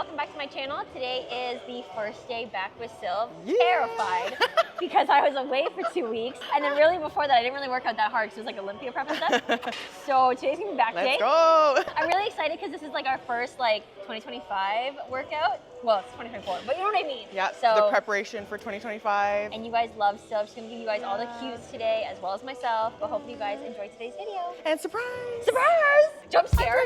welcome back to my channel. Today is the first day back with Sylv. Terrified because I was away for 2 weeks, and then really before that I didn't really work out that hard because it was like Olympia prep and stuff. So today's gonna be back day. Let's go! I'm really excited because this is like our first like 2025 workout. Well, it's 2024, but you know what I mean. Yeah, so the preparation for 2025. And you guys love Sylv. She's gonna give you guys all the cues today as well as myself, but hopefully you guys enjoy today's video. And surprise! Surprise! Jump scare.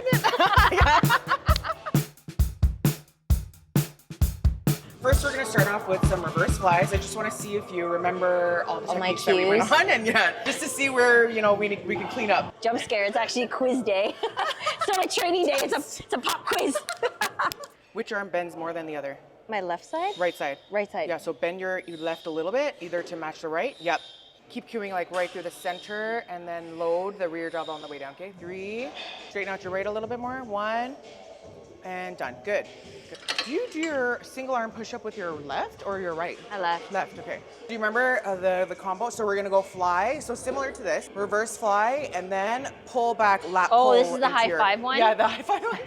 First, we're gonna start off with some reverse flies. I just want to see if you remember all the techniques that we went on, and just to see where we can clean up. Jump scare. It's actually quiz day. It's not a training day. It's a pop quiz. Which arm bends more than the other? My left side. Right side. Right side. Yeah. So bend your left a little bit, either to match the right. Yep. Keep cueing like right through the center, and then load the rear delt on the way down. Okay. 3. Straighten out your right a little bit more. 1. And done. Good. Do you do your single arm push up with your left or your right? My left. Left, okay. Do you remember the combo? So we're gonna go fly. So similar to this, reverse fly and then pull back, lap pull. Oh, this is the high five one? Yeah, the high five one.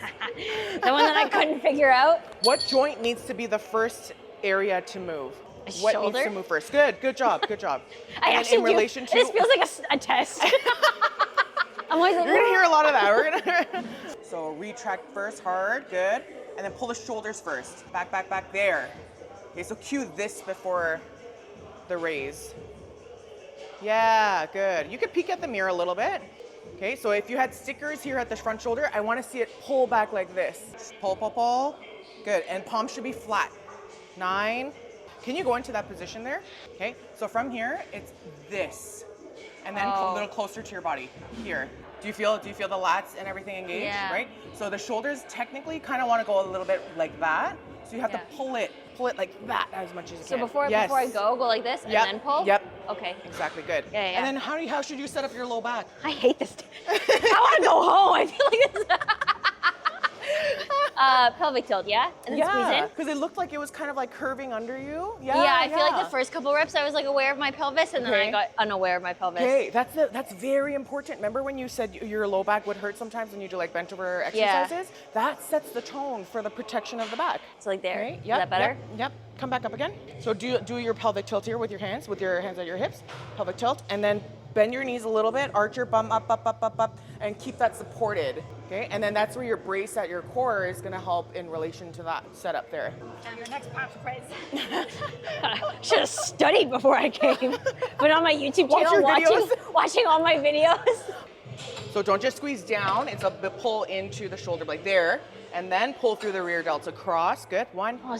The one that I couldn't figure out. What joint needs to be the first area to move? What Shoulder? needs to move first? Good job, good job. I and actually in relation to this feels like a test. I'm always like, you're gonna hear a lot of that. We're gonna So retract first, hard, good. And then pull the shoulders first. Back, back, back, there. Okay, so cue this before the raise. Yeah, good. You could peek at the mirror a little bit. Okay, so if you had stickers here at the front shoulder, I want to see it pull back like this. Pull, pull, pull. Good, and palms should be flat. 9. Can you go into that position there? Okay, so from here, it's this. And then a little closer to your body, here. Do you feel the lats and everything engaged, right? So the shoulders technically kind of want to go a little bit like that. So you have to pull it like that as much as you can. So before I go like this and then pull? Yep. Okay. Exactly, good. Yeah. And then how should you set up your low back? I hate this. I want to go home. I feel like this. Pelvic tilt, yeah? And then squeeze in? Because it looked like it was kind of like curving under you. Yeah, I feel like the first couple reps I was like aware of my pelvis, and then I got unaware of my pelvis. Okay, that's very important. Remember when you said your low back would hurt sometimes when you do like bent over exercises? Yeah. That sets the tone for the protection of the back. So like there, right? Is that better? Yep. Come back up again. So do your pelvic tilt here with your hands at your hips. Pelvic tilt, and then bend your knees a little bit, arch your bum up, and keep that supported. Okay, and then that's where your brace at your core is gonna help in relation to that setup there. And your next pop quiz. Should have studied before I came. But on my YouTube channel, watching all my videos. So don't just squeeze down, it's a pull into the shoulder like there, and then pull through the rear delts across. Good, 1. Oh,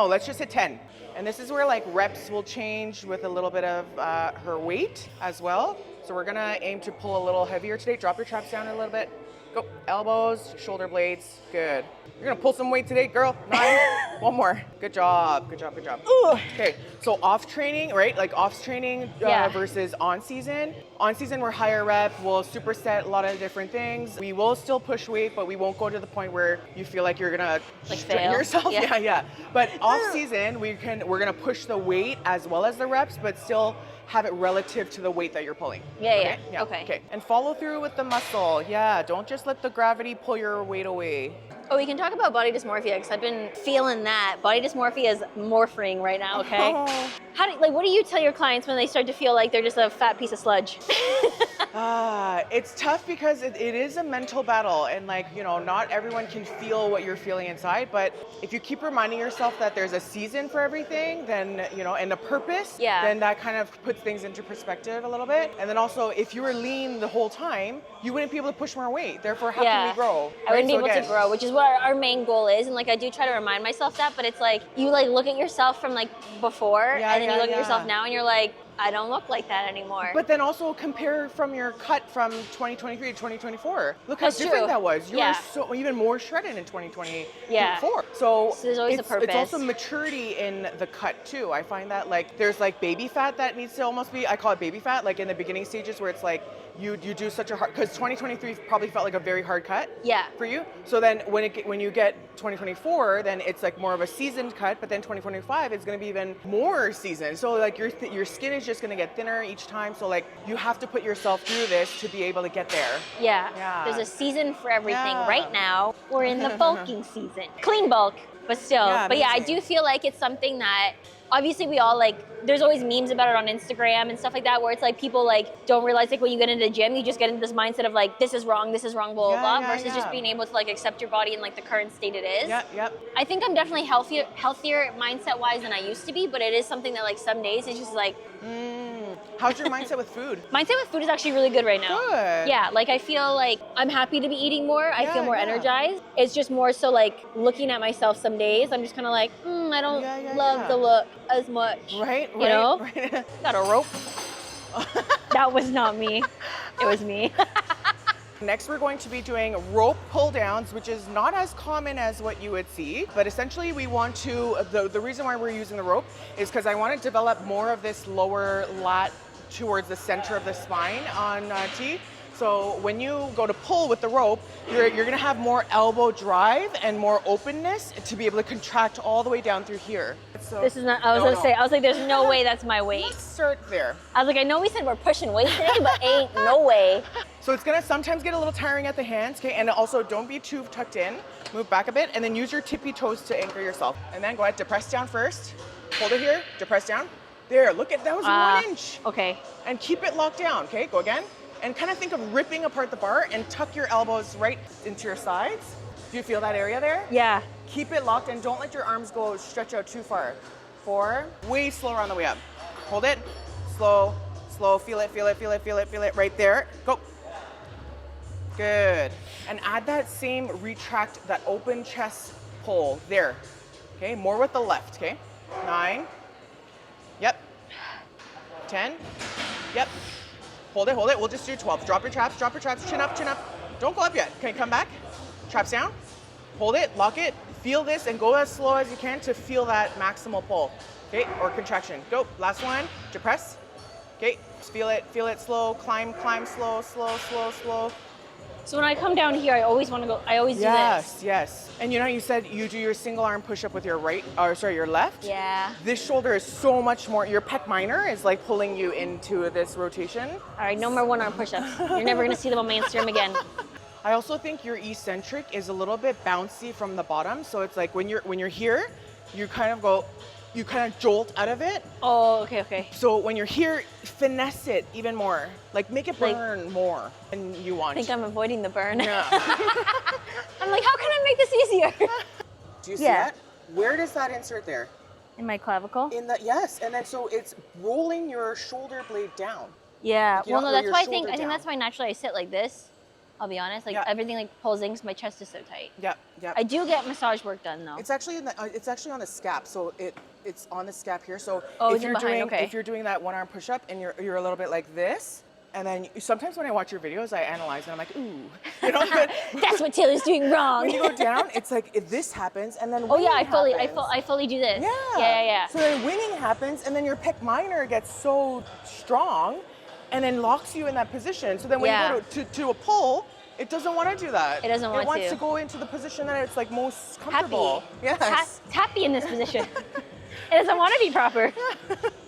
let's just hit 10. And this is where like reps will change with a little bit of her weight as well. So we're gonna aim to pull a little heavier today. Drop your traps down a little bit. Go, elbows, shoulder blades, good. You're gonna pull some weight today, girl. 9, 1 more. Good job, good job, good job. Ooh. Okay, so off training, right? Like off training versus on season. On season, we're higher rep, we'll superset a lot of different things. We will still push weight, but we won't go to the point where you feel like you're gonna strain yourself. Yeah. But off season, we're gonna push the weight as well as the reps, but still have it relative to the weight that you're pulling. Okay. And follow through with the muscle. Yeah, don't just let the gravity pull your weight away. Oh, we can talk about body dysmorphia because I've been feeling that. Body dysmorphia is morphing right now, okay? What do you tell your clients when they start to feel like they're just a fat piece of sludge? It's tough because it is a mental battle, and not everyone can feel what you're feeling inside, but if you keep reminding yourself that there's a season for everything, then, and a purpose, then that kind of puts things into perspective a little bit. And then also, if you were lean the whole time, you wouldn't be able to push more weight. Therefore, how can we grow? Right? I wouldn't be able to grow, which is what our main goal is. And I do try to remind myself that, but it's like, you look at yourself from before, and then you look at yourself now and you're like, I don't look like that anymore. But then also compare from your cut from 2023 to 2024. Look how different that was. You were so even more shredded in 2024. So there's always a purpose. It's also maturity in the cut too. I find that there's baby fat that needs to almost be, I call it baby fat, in the beginning stages where it's you do such a hard, because 2023 probably felt like a very hard cut Yeah. for you. So then when you get 2024, then it's like more of a seasoned cut, but then 2025 is going to be even more seasoned. So like your skin is just going to get thinner each time. So like you have to put yourself through this to be able to get there. Yeah. Yeah. There's a season for everything. Yeah. Right now, we're in the bulking season. Clean bulk, but still. Yeah, but yeah, I amazing. do feel like it's something that obviously we all like, there's always memes about it on Instagram and stuff like that, where it's like people like don't realize like when you get into the gym, you just get into this mindset of like, this is wrong, blah, blah, Yeah, blah, yeah, versus just yeah. being able to like accept your body in like the current state it is. Yep. I think I'm definitely healthier mindset wise than I used to be, but it is something that like some days it's just like, How's your mindset with food? mindset with food is actually really good right now. Good. Yeah, like I feel like I'm happy to be eating more. I feel more yeah. energized. It's just more so like looking at myself some days, I'm just kind of like, I don't love the look as much. Right. You know? Right. Got a rope. That was not me. It was me. Next, we're going to be doing rope pull downs, which is not as common as what you would see, but essentially we want to, the reason why we're using the rope is because I want to develop more of this lower lat towards the center of the spine on T. So when you go to pull with the rope, you're gonna have more elbow drive and more openness to be able to contract all the way down through here. So, This is not, I was gonna say, I was like, there's no way that's my weight. Let's start there. I was like, I know we said we're pushing weight today, but ain't no way. So it's gonna sometimes get a little tiring at the hands, okay? And also don't be too tucked in. Move back a bit and then use your tippy toes to anchor yourself. And then go ahead, depress down first. Hold it here, depress down. There, look at, that was 1 inch. Okay. And keep it locked down, okay? Go again. And kind of think of ripping apart the bar and tuck your elbows right into your sides. Do you feel that area there? Yeah. Keep it locked and don't let your arms go stretch out too far. 4, way slower on the way up. Hold it, slow, feel it, right there. Go. Good. And add that same retract, that open chest pull there. Okay, more with the left, okay? 9, yep. 10, yep. Hold it, we'll just do 12. Drop your traps, chin up. Don't go up yet. Okay, come back, traps down. Hold it, lock it, feel this, and go as slow as you can to feel that maximal pull, okay, or contraction. Go, last one, depress. Okay, just feel it, slow, climb, slow. So when I come down here, I always want to go, I always do this. Yes. And you know, you said you do your single arm push-up with your your left? Yeah. This shoulder is so much more, your pec minor is like pulling you into this rotation. All right, no more one arm push-ups. You're never gonna see them on my Instagram again. I also think your eccentric is a little bit bouncy from the bottom. So it's like when you're here, you kind of jolt out of it. Oh, okay. So when you're here, finesse it even more. Like make it burn more than you want. I think I'm avoiding the burn. Yeah. I'm like, how can I make this easier? Do you see Yeah. that? Where does that insert there? In my clavicle? Yes, and then so it's rolling your shoulder blade down. Yeah. Like, you Well, don't no, roll that's your why I shoulder think down. that's why naturally I sit like this. I'll be honest, like Yeah. everything like pulls in because my chest is so tight. Yep. I do get massage work done though. It's actually on the scap, so it's on the scap here. So Oh, if it's in you're behind, okay. if you're doing that one arm push up and you're a little bit like this, and then sometimes when I watch your videos, I analyze and I'm like, ooh, you know. But That's what Taylor's doing wrong. when you go down, it's like if this happens, and then Oh yeah, I winning fully do this. Yeah. Yeah. So then winning happens, and then your pec minor gets so strong, and then locks you in that position. So then when you go to a pull, it doesn't want to do that. It doesn't want It wants to. to go into the position that it's like most comfortable. Happy. Yes. It's happy in this position. It doesn't want to be proper.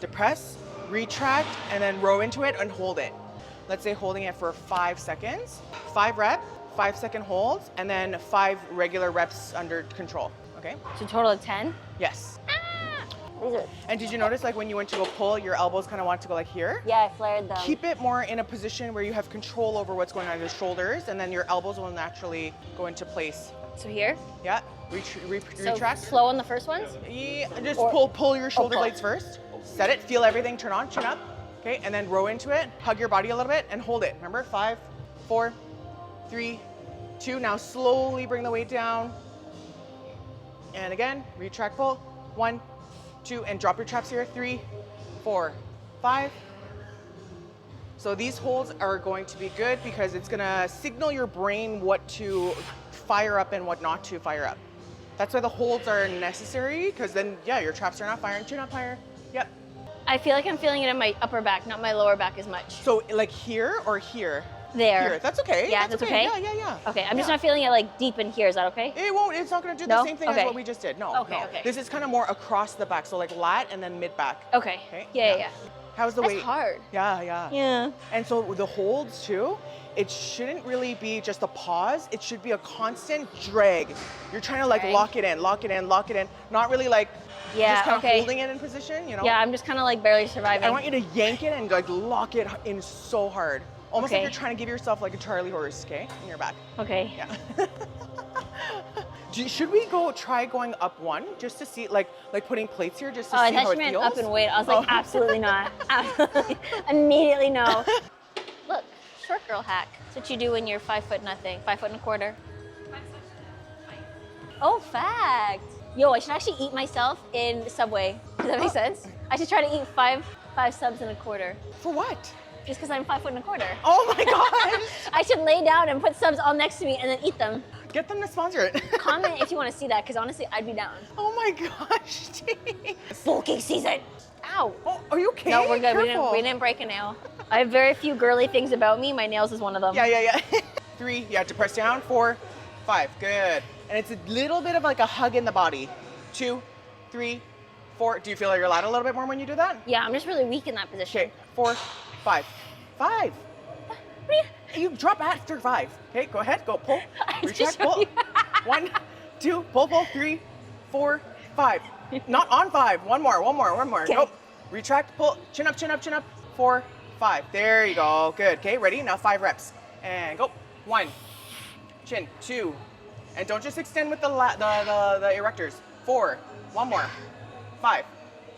Depress, retract, and then row into it and hold it. Let's say holding it for 5 seconds. 5 reps, 5-second holds, and then 5 regular reps under control. Okay? So total of 10? Yes. These are, And did you notice like when you went to go pull, your elbows kind of want to go like here? yeah, I flared them. Keep it more in a position where you have control over what's going on in your shoulders, and then your elbows will naturally go into place. So here? Yeah, So retract. slow on the first ones? Yeah, just Or- pull your shoulder pull. blades first. Set it, feel everything, turn on, chin up. Okay, and then row into it, hug your body a little bit, and hold it. Remember, 5, 4, 3, 2. Now slowly bring the weight down. And again, retract, pull. 1, 2, and drop your traps here. 3, 4, 5. So these holds are going to be good because it's gonna signal your brain what to fire up and what not to fire up. That's why the holds are necessary, because then, yeah, your traps are not firing, chin up higher. Yep. I feel like I'm feeling it in my upper back, not my lower back as much. So like here or here? There. Here. That's okay. Yeah, that's okay? Yeah. Okay, I'm just not feeling it like deep in here. Is that okay? It won't. It's not going to do the same thing as what we just did. No. Okay. This is kind of more across the back. So like lat and then mid back. Okay. Yeah. How's the weight? That's hard. Yeah. And so the holds too, it shouldn't really be just a pause. It should be a constant drag. You're trying to like lock it in. Not really like just kind of holding it in position, you know? Yeah, I'm just kind of like barely surviving. I want you to yank it and like lock it in so hard. Almost like you're trying to give yourself like a Charlie horse, okay? In your back. Okay. Yeah. Should we try going up one just to see, like putting plates here just to see how it feels? I thought you meant up and weight. I was like, absolutely not. Absolutely. Immediately no. Look, short girl hack. That's what you do when you're 5 foot nothing, 5 foot and a quarter. Oh, fact. Yo, I should actually eat myself in Subway. Does that make sense? I should try to eat five subs and a quarter. For what? Just because I'm 5 foot and a quarter. Oh my gosh! I should lay down and put subs all next to me and then eat them. Get them to sponsor it. Comment if you want to see that, because honestly, I'd be down. Oh my gosh, Bulking season. Ow. Oh, are you okay? No, we're good. Careful. We didn't break a nail. I have very few girly things about me. My nails is one of them. Yeah. 3, you have to press down. 4, 5, good. And it's a little bit of like a hug in the body. 2, 3, 4. Do you feel like you're lat a little bit more when you do that? Yeah, I'm just really weak in that position. Okay, 4, 5. 5. You drop after 5. Okay, go ahead, go pull. Retract, pull. 1, 2, pull. 3, 4, 5. Not on 5. One more. Okay. Go. Retract, pull. Chin up. 4, 5. There you go. Good. Okay, ready? Now 5 reps. And go. 1. Chin. 2. And don't just extend with the erectors. 4. One more. 5.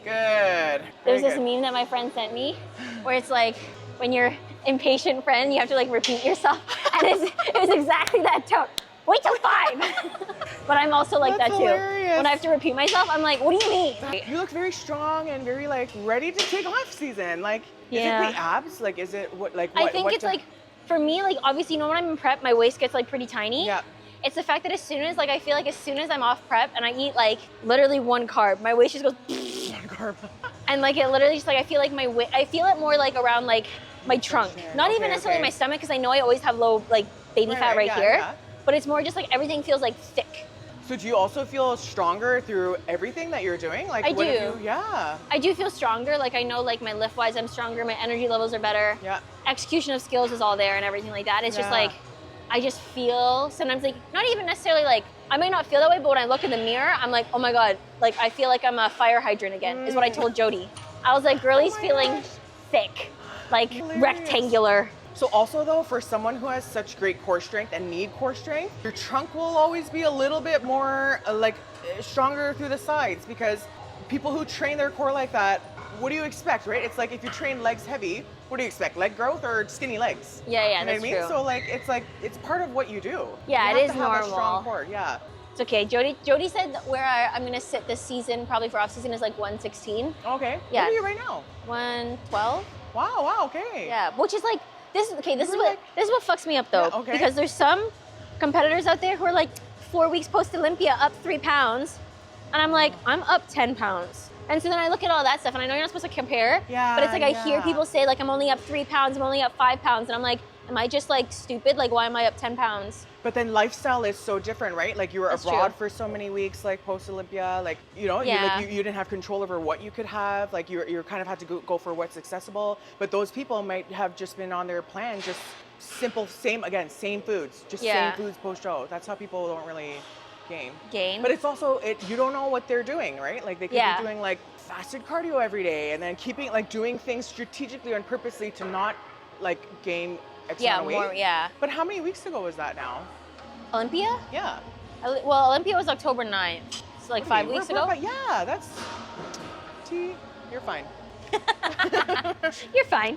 Good. There's this meme that my friend sent me where it's like, when you're impatient friend, you have to like repeat yourself. And it was exactly that tone. Wait till 5. But I'm also like That's that hilarious. too. When I have to repeat myself, I'm like, what do you mean? You look very strong and very like ready to take off season. Like, is it the abs? Like, is it what? I think it's like, for me, like obviously, you know, when I'm in prep, my waist gets like pretty tiny. Yeah. It's the fact that as soon as I'm off prep and I eat like literally 1 carb, my waist just goes. 1 carb. And like it literally just like, I feel like I feel it more like around like my trunk. Not even necessarily my stomach, because I know I always have low like baby fat right here. Yeah. But it's more just like everything feels like thick. So do you also feel stronger through everything that you're doing? Like, I do. Yeah. I do feel stronger. Like I know like my lift wise I'm stronger, my energy levels are better. Yeah. Execution of skills is all there and everything like that. It's just like, I just feel sometimes like, not even necessarily like, I might not feel that way, but when I look in the mirror, I'm like, oh my God, like I feel like I'm a fire hydrant again, is what I told Jody. I was like, girlie's feeling thick, like rectangular. So also though, for someone who has such great core strength and need core strength, your trunk will always be a little bit more stronger through the sides, because people who train their core like that, what do you expect, right? It's like if you train legs heavy, what do you expect? Leg growth or skinny legs? Yeah, you know that's what I mean? true. So it's part of what you do. Yeah, you it have is to have normal. A strong core. Yeah. It's okay. Jody said that where I'm gonna sit this season, probably for off season, is like 116. Okay. Yeah. What are you right now? 112. Wow. Okay. Yeah, which is like this is what fucks me up though. Yeah, okay. Because there's some competitors out there who are like 4 weeks post Olympia up 3 pounds, and I'm like, I'm up 10 pounds. And so then I look at all that stuff, and I know you're not supposed to compare, but it's like I hear people say like, I'm only up 3 pounds, I'm only up 5 pounds, and I'm like, am I just like stupid? Like, why am I up 10 pounds? But then lifestyle is so different, right? Like you were abroad for so many weeks, like post Olympia, like, you know, you didn't have control over what you could have. Like you kind of had to go for what's accessible. But those people might have just been on their plan, just simple, same foods, just same foods post show. That's how people don't really gain. But it's also, you don't know what they're doing, right? Like they could be doing like fasted cardio every day and then doing things strategically and purposely to not like gain X amount of weight. But how many weeks ago was that now? Olympia? Yeah. Well, Olympia was October 9th. So like 5 weeks ago? Yeah, that's... You're fine. You're fine.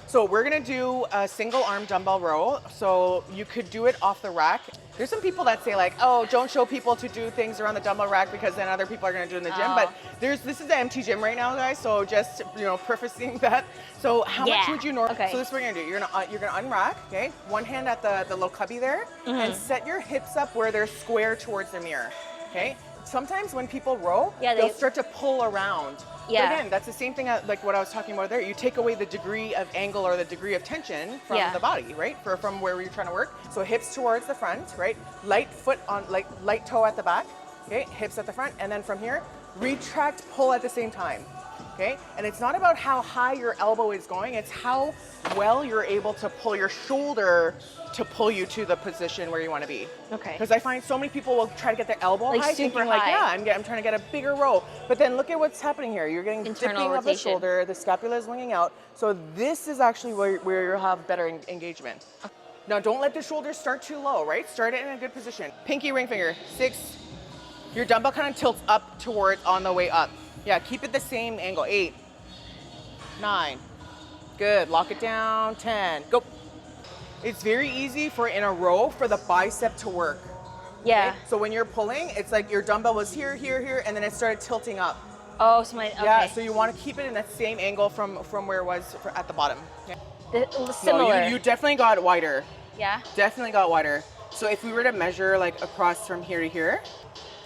So we're gonna do a single arm dumbbell row. So you could do it off the rack. There's some people that say like, oh, don't show people to do things around the dumbbell rack because then other people are gonna do it in the gym. But this is an empty gym right now, guys. So just, prefacing that. So how much would you normally? Okay. So this is what you're gonna do. You're gonna unrack. Okay. One hand at the little cubby there, and set your hips up where they're square towards the mirror. okay? Sometimes when people row, Yeah, they'll start to pull around. Yeah. But again, that's the same thing like what I was talking about there. You take away the degree of angle or the degree of tension from the body, right? From where you're trying to work. So hips towards the front, right? Light foot on, like light toe at the back, okay? Hips at the front, and then from here, retract, pull at the same time. Okay, and it's not about how high your elbow is going, it's how well you're able to pull your shoulder to pull you to the position where you want to be. Okay. Because I find so many people will try to get their elbow Like high, super thinking like, high. yeah, I'm trying to get a bigger row. But then look at what's happening here. You're getting Internal dipping of the rotation. shoulder, the scapula is winging out. So this is actually where you'll have better engagement. Now don't let the shoulders start too low, right? Start it in a good position. Pinky ring finger, 6. Your dumbbell kind of tilts up towards on the way up. Yeah, keep it the same angle, 8. 9. Good. Lock it down. 10. Go. It's very easy for in a row for the bicep to work. Yeah. Okay? So when you're pulling, it's like your dumbbell was here, here, here, and then it started tilting up. Oh, so okay. Yeah. So you want to keep it in that same angle from where it was at the bottom. Yeah. Similar. No, you definitely got wider. Yeah. Definitely got wider. So if we were to measure like across from here to here,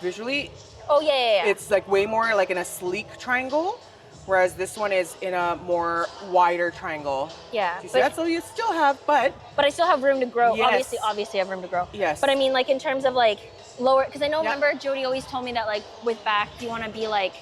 visually, Oh yeah. it's like way more like in a sleek triangle. Whereas this one is in a more wider triangle. Yeah. You see that? So you still have, but I still have room to grow. Yes. Obviously I have room to grow. Yes. But I mean, like in terms of like lower, because I know, remember Jody always told me that like with back, you want to be like,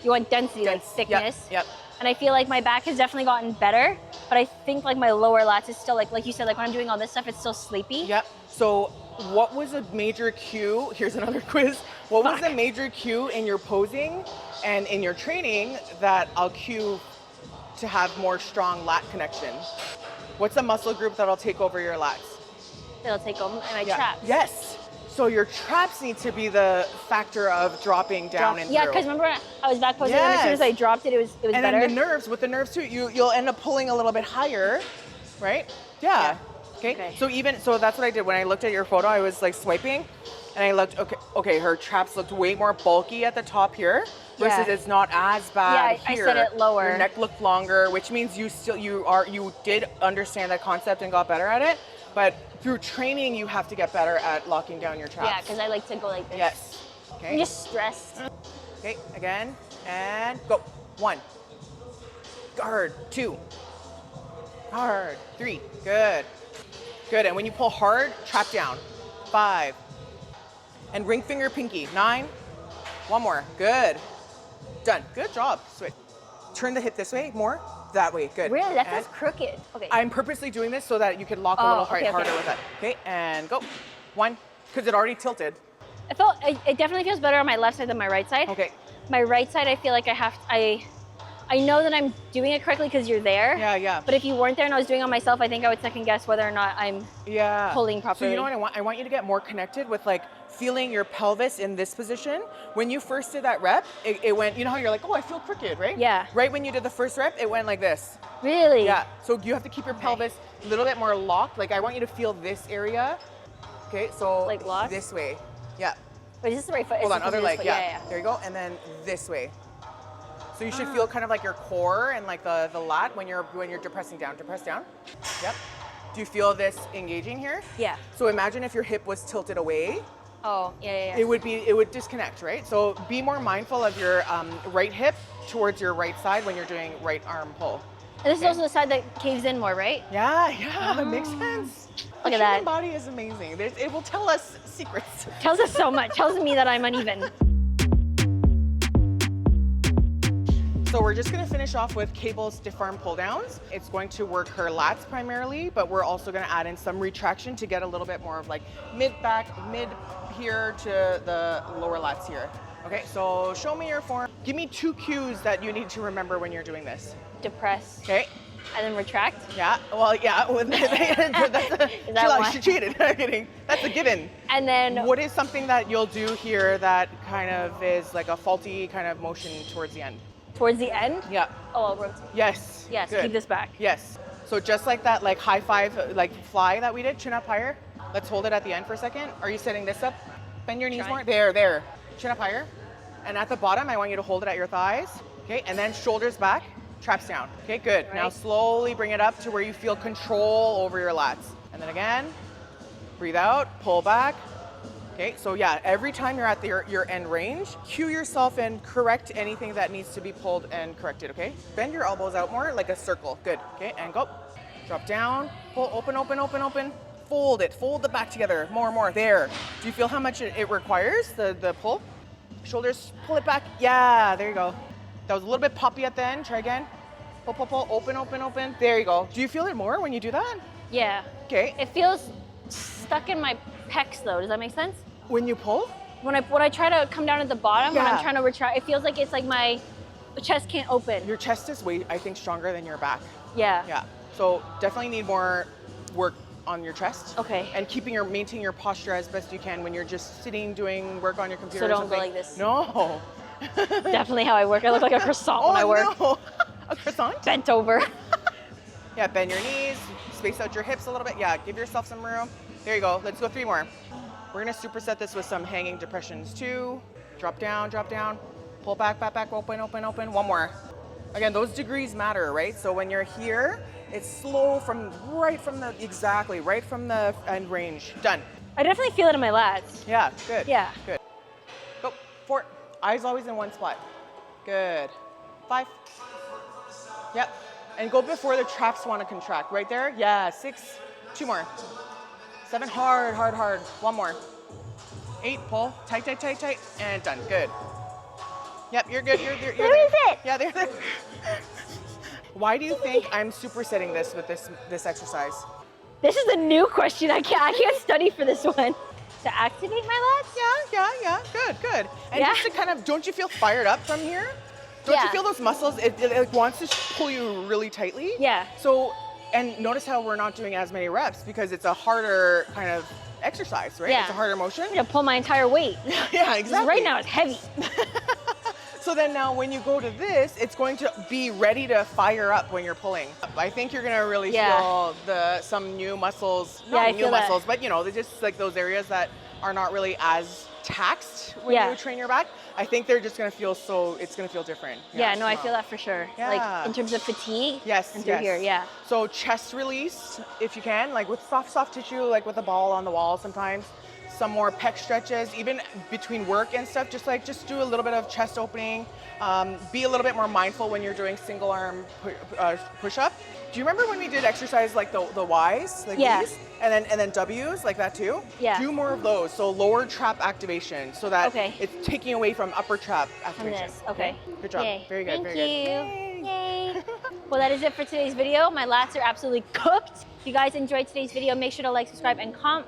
you want density, like thickness. Yep. And I feel like my back has definitely gotten better, but I think like my lower lats is still like you said, like when I'm doing all this stuff, it's still sleepy. Yep. So what was a major cue? Here's another quiz. What was a major cue in your posing and in your training that I'll cue to have more strong lat connection? What's a muscle group that'll take over your lats? It'll take over my traps. Yes. So your traps need to be the factor of dropping down and yeah, through. because remember I was back posing and as soon as I dropped it, it was and better. And then with the nerves too, you'll end up pulling a little bit higher, right? Yeah. Okay. So that's what I did when I looked at your photo. I was like swiping, and I looked. Okay. Her traps looked way more bulky at the top here, versus it's not as bad here. I set it lower. Your neck looked longer, which means you did understand that concept and got better at it. But through training, you have to get better at locking down your traps. Yeah, because I like to go like this. Yes. Okay. I'm just stressed. Okay, again, and go. 1. Guard. 2. Hard. 3. Good. Good, and when you pull hard, trap down. 5. And ring finger pinky. 9. 1 more. Good. Done. Good job. Switch. Turn the hip this way, more. That way. Good. Really? That feels crooked. Okay. I'm purposely doing this so that you can lock a little harder with it. Okay, and go. 1, because it already tilted. It definitely feels better on my left side than my right side. Okay. My right side, I feel like I know that I'm doing it correctly because you're there. Yeah. But if you weren't there and I was doing it on myself, I think I would second guess whether or not I'm pulling properly. So you know what I want? I want you to get more connected with like feeling your pelvis in this position. When you first did that rep, it went, you know how you're like, oh, I feel crooked, right? Yeah. Right when you did the first rep, it went like this. Really? Yeah. So you have to keep your pelvis a little bit more locked. Like I want you to feel this area. Okay, so like locked? This way. Yeah. Wait, is this the right foot? Hold on, other leg. Yeah. There you go. And then this way. So you should feel kind of like your core and like the lat when you're depressing down. Depress down. Yep. Do you feel this engaging here? Yeah. So imagine if your hip was tilted away. Oh, yeah. It would disconnect, right? So be more mindful of your right hip towards your right side when you're doing right arm pull. And this is also the side that caves in more, right? Yeah, it makes sense. Look the at that. human body is amazing. It will tell us secrets. Tells us so much. Tells me that I'm uneven. So we're just gonna finish off with cable stiff arm pull downs. It's going to work her lats primarily, but we're also gonna add in some retraction to get a little bit more of like mid here to the lower lats here. Okay, so show me your form. Give me 2 cues that you need to remember when you're doing this. Depress. Okay. And then retract. Yeah, well, yeah. She cheated. I'm kidding. That's a given. And then what is something that you'll do here that kind of is like a faulty kind of motion towards the end? Towards the end? Yeah. Oh, I'll rotate. Yes. Yes, Good. keep this back. Yes. So just like that, like high five, like fly that we did, chin up higher. Let's hold it at the end for a second. Are you setting this up? Bend your knees more. There. Chin up higher. And at the bottom, I want you to hold it at your thighs. Okay, and then shoulders back, traps down. Okay, good. Right. Now slowly bring it up to where you feel control over your lats. And then again, breathe out, pull back. Okay, so yeah, every time you're at your end range, cue yourself and correct anything that needs to be pulled and corrected, okay? Bend your elbows out more, like a circle. Good, okay, and go. Drop down, pull, open, open, open, open. Fold it, fold the back together, more. There. Do you feel how much it requires, the pull? Shoulders, pull it back. Yeah, there you go. That was a little bit poppy at the end. Try again. Pull, pull, pull, open, open, open. There you go. Do you feel it more when you do that? Yeah. Okay. It feels stuck in my pecs though. Does that make sense? When you pull? When I try to come down at the bottom, when Yeah. I'm trying to retract, it feels like it's like my chest can't open. Your chest is way, I think, stronger than your back. Yeah. Yeah. So definitely need more work on your chest. Okay. And maintaining your posture as best you can when you're just sitting doing work on your computer. So or don't something. go like this. No. Definitely how I work. I look like a croissant when I work. No. A croissant? Bent over. Yeah, bend your knees, space out your hips a little bit. Yeah, give yourself some room. There you go. Let's go 3 more. We're gonna superset this with some hanging depressions. 2, drop down, pull back, open, open, open. 1 more. Again, those degrees matter, right? So when you're here, it's slow right from the end range. Done. I definitely feel it in my lats. Yeah, good. Yeah. Good. Go, 4. Eyes always in one spot. Good. 5. Yep. And go before the traps want to contract. Right there? Yeah, 6. 2 more. 7, hard. 1 more. 8, pull. Tight. And done. Good. Yep, you're good. You're Where there. is it? Yeah, there. Why do you think I'm supersetting this with this exercise? This is a new question. I can't study for this one. To activate my lats? Yeah. Good. And Yeah. just to kind of, don't you feel fired up from here? Don't you Yeah. feel those muscles? It wants to pull you really tightly. Yeah. So, and notice how we're not doing as many reps because it's a harder kind of exercise, right? Yeah. It's a harder motion. I'm gonna pull my entire weight. Yeah, 'Cause exactly. right now it's heavy. So then now when you go to this, it's going to be ready to fire up when you're pulling. I think you're gonna really feel some new muscles, Yeah, I not new feel that. muscles, but they're just like those areas that are not really as taxed when Yeah. you train your back. I think they're just gonna feel it's gonna feel different. Yeah, no, I wow. feel that for sure. Yeah. Like in terms of fatigue. Yes, and through here, yeah. So chest release, if you can, like with soft tissue, like with a ball on the wall sometimes. Some more pec stretches, even between work and stuff, just do a little bit of chest opening. Be a little bit more mindful when you're doing single arm push-up. Do you remember when we did exercise like the Ys, like these? And then Ws, like that too? Yeah. Do more of those. So lower trap activation so that Okay. it's taking away from upper trap From activation. this, okay. Good job. Yay. Very good, Thank very you. good. Yay. Well, that is it for today's video. My lats are absolutely cooked. If you guys enjoyed today's video, make sure to like, subscribe, and I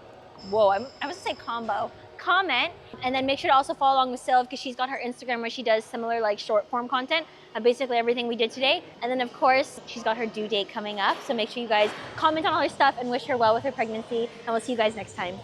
was gonna say combo. Comment, and then make sure to also follow along with Sylv because she's got her Instagram where she does similar like short form content of basically everything we did today. And then of course, she's got her due date coming up. So make sure you guys comment on all her stuff and wish her well with her pregnancy. And we'll see you guys next time.